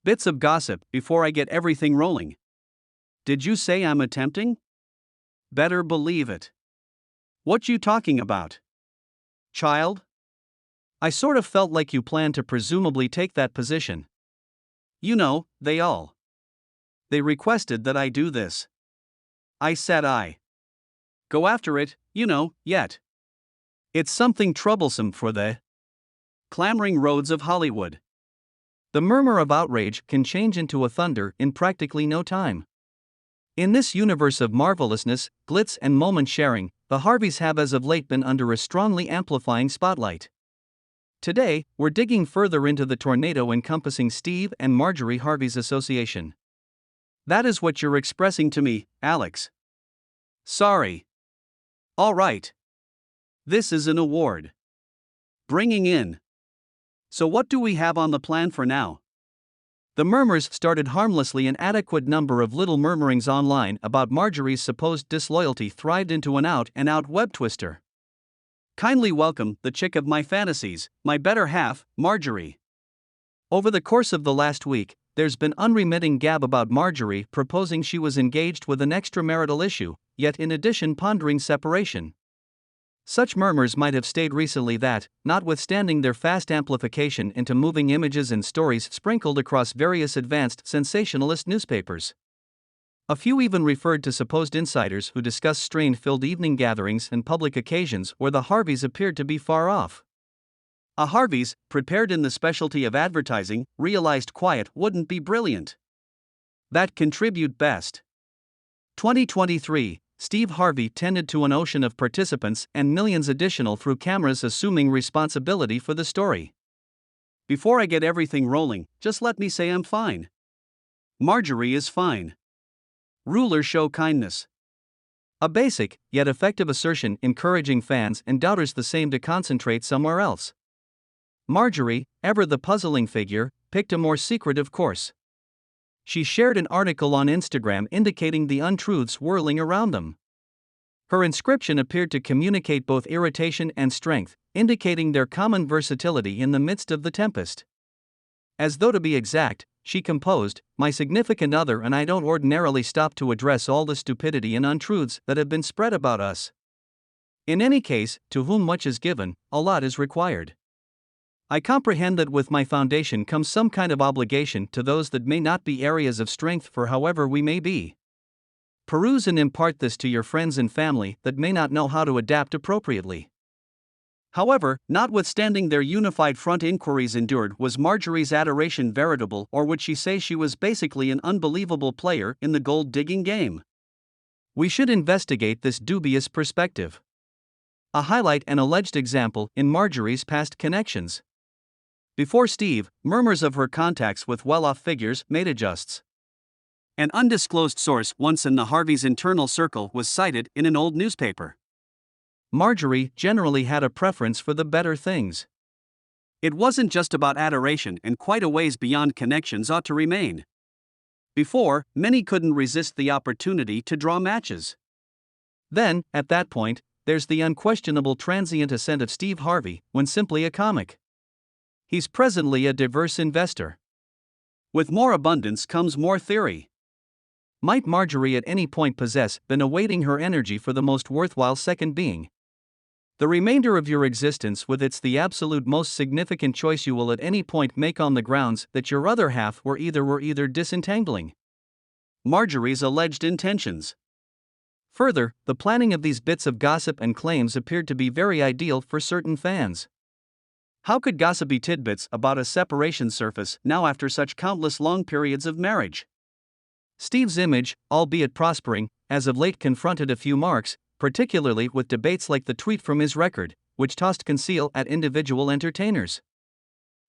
Bits of gossip before I get everything rolling. Did you say I'm attempting? Better believe it. What you talking about? Child? I sort of felt like you planned to presumably take that position. You know, they requested that I do this. I said I go after it, yet. It's something troublesome for the clamoring roads of Hollywood. The murmur of outrage can change into a thunder in practically no time. In this universe of marvelousness, glitz and moment sharing, the Harveys have as of late been under a strongly amplifying spotlight. Today, we're digging further into the tornado encompassing Steve and Marjorie Harvey's association. That is what you're expressing to me, Alex. Sorry. All right. This is an award. Bringing in. So what do we have on the plan for now? The murmurs started harmlessly. An adequate number of little murmurings online about Marjorie's supposed disloyalty thrived into an out-and-out web twister. Kindly welcome the chick of my fantasies, my better half, Marjorie. Over the course of the last week, there's been unremitting gab about Marjorie proposing she was engaged with an extramarital issue, yet in addition pondering separation. Such murmurs might have stayed recently that, notwithstanding their fast amplification into moving images and stories sprinkled across various advanced sensationalist newspapers. A few even referred to supposed insiders who discussed strain-filled evening gatherings and public occasions where the Harveys appeared to be far off. A Harveys, prepared in the specialty of advertising, realized quiet wouldn't be brilliant. That contribute best. 2023, Steve Harvey tended to an ocean of participants and millions additional through cameras assuming responsibility for the story. Before I get everything rolling, just let me say I'm fine. Marjorie is fine. Rulers show kindness. A basic, yet effective assertion encouraging fans and doubters the same to concentrate somewhere else. Marjorie, ever the puzzling figure, picked a more secretive course. She shared an article on Instagram indicating the untruths whirling around them. Her inscription appeared to communicate both irritation and strength, indicating their common versatility in the midst of the tempest. As though to be exact, she composed, "My significant other and I don't ordinarily stop to address all the stupidity and untruths that have been spread about us. In any case, to whom much is given, a lot is required. I comprehend that with my foundation comes some kind of obligation to those that may not be areas of strength for however we may be. Peruse and impart this to your friends and family that may not know how to adapt appropriately." However, notwithstanding their unified front inquiries endured, was Marjorie's adoration veritable, or would she say she was basically an unbelievable player in the gold-digging game? We should investigate this dubious perspective. A highlight an alleged example in Marjorie's past connections. Before Steve, murmurs of her contacts with well-off figures made adjusts. An undisclosed source once in the Harveys' internal circle was cited in an old newspaper. Marjorie generally had a preference for the better things. It wasn't just about adoration, and quite a ways beyond connections ought to remain. Before, many couldn't resist the opportunity to draw matches. Then, at that point, there's the unquestionable transient ascent of Steve Harvey, when simply a comic. He's presently a diverse investor. With more abundance comes more theory. Might Marjorie at any point possess been awaiting her energy for the most worthwhile second being? The remainder of your existence with it's the absolute most significant choice you will at any point make on the grounds that your other half were either disentangling Marjorie's alleged intentions. Further, the planning of these bits of gossip and claims appeared to be very ideal for certain fans. How could gossipy tidbits about a separation surface now after such countless long periods of marriage? Steve's image, albeit prospering, as of late confronted a few marks, particularly with debates like the tweet from his record, which tossed conceal at individual entertainers.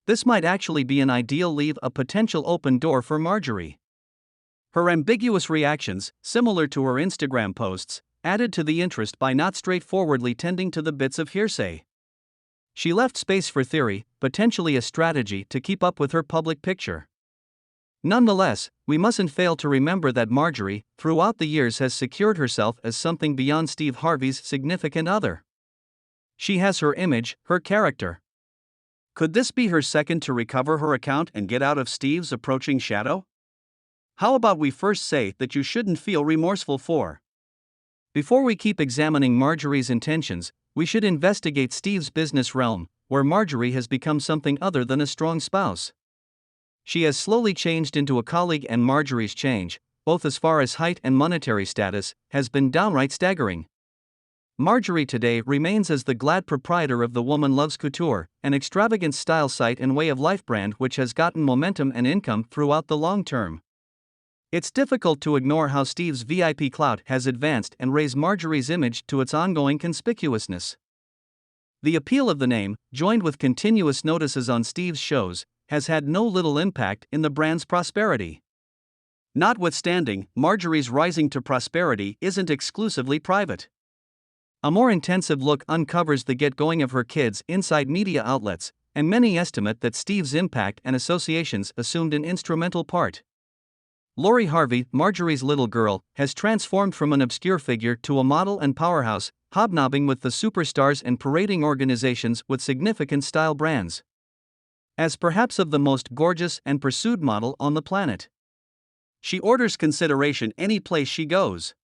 This might actually be an ideal leave a potential open door for Marjorie. Her ambiguous reactions, similar to her Instagram posts, added to the interest by not straightforwardly tending to the bits of hearsay. She left space for theory, potentially a strategy to keep up with her public picture. Nonetheless, we mustn't fail to remember that Marjorie, throughout the years, has secured herself as something beyond Steve Harvey's significant other. She has her image, her character. Could this be her second to recover her account and get out of Steve's approaching shadow? How about we first say that you shouldn't feel remorseful for? Before we keep examining Marjorie's intentions, we should investigate Steve's business realm, where Marjorie has become something other than a strong spouse. She has slowly changed into a colleague, and Marjorie's change, both as far as height and monetary status, has been downright staggering. Marjorie today remains as the glad proprietor of The Woman Loves Couture, an extravagant style site and way of life brand which has gotten momentum and income throughout the long term. It's difficult to ignore how Steve's VIP clout has advanced and raised Marjorie's image to its ongoing conspicuousness. The appeal of the name, joined with continuous notices on Steve's shows, has had no little impact in the brand's prosperity. Notwithstanding, Marjorie's rising to prosperity isn't exclusively private. A more intensive look uncovers the get-going of her kids inside media outlets, and many estimate that Steve's impact and associations assumed an instrumental part. Lori Harvey, Marjorie's little girl, has transformed from an obscure figure to a model and powerhouse, hobnobbing with the superstars and parading organizations with significant style brands. As perhaps of the most gorgeous and pursued model on the planet, she orders consideration any place she goes.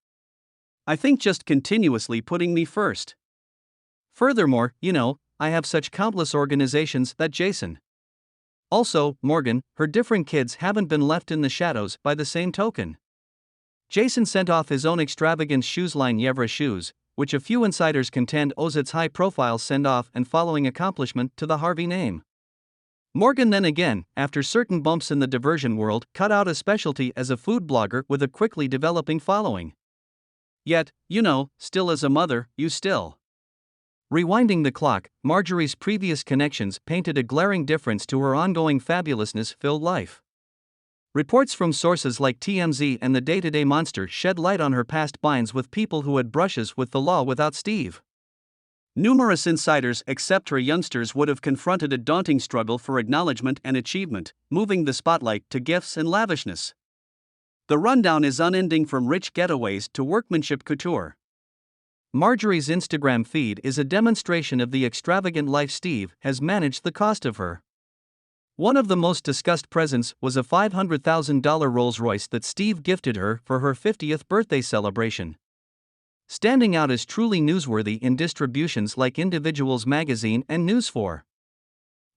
I think just continuously putting me first. Furthermore, I have such countless organizations that Jason. Also, Morgan, her different kids haven't been left in the shadows by the same token. Jason sent off his own extravagant shoes line, Yevra Shoes, which a few insiders contend owes its high-profile send-off and following accomplishment to the Harvey name. Morgan then again, after certain bumps in the diversion world, cut out a specialty as a food blogger with a quickly developing following. Yet, still as a mother, you still. Rewinding the clock, Marjorie's previous connections painted a glaring difference to her ongoing fabulousness-filled life. Reports from sources like TMZ and the Day-to-Day Monster shed light on her past binds with people who had brushes with the law without Steve. Numerous insiders except her youngsters would have confronted a daunting struggle for acknowledgement and achievement, moving the spotlight to gifts and lavishness. The rundown is unending, from rich getaways to workmanship couture. Marjorie's Instagram feed is a demonstration of the extravagant life Steve has managed the cost of her. One of the most discussed presents was a $500,000 Rolls-Royce that Steve gifted her for her 50th birthday celebration. Standing out as truly newsworthy in distributions like Individuals magazine and News4.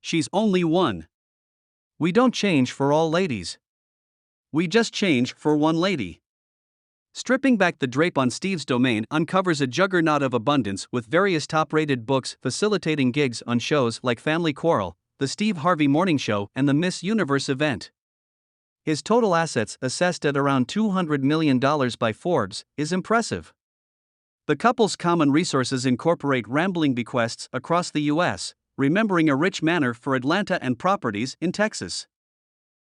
She's only one. We don't change for all ladies. We just change for one lady. Stripping back the drape on Steve's domain uncovers a juggernaut of abundance, with various top-rated books facilitating gigs on shows like Family Quarrel, The Steve Harvey Morning Show, and the Miss Universe event. His total assets, assessed at around $200 million by Forbes, is impressive. The couple's common resources incorporate rambling bequests across the U.S., remembering a rich manor for Atlanta and properties in Texas.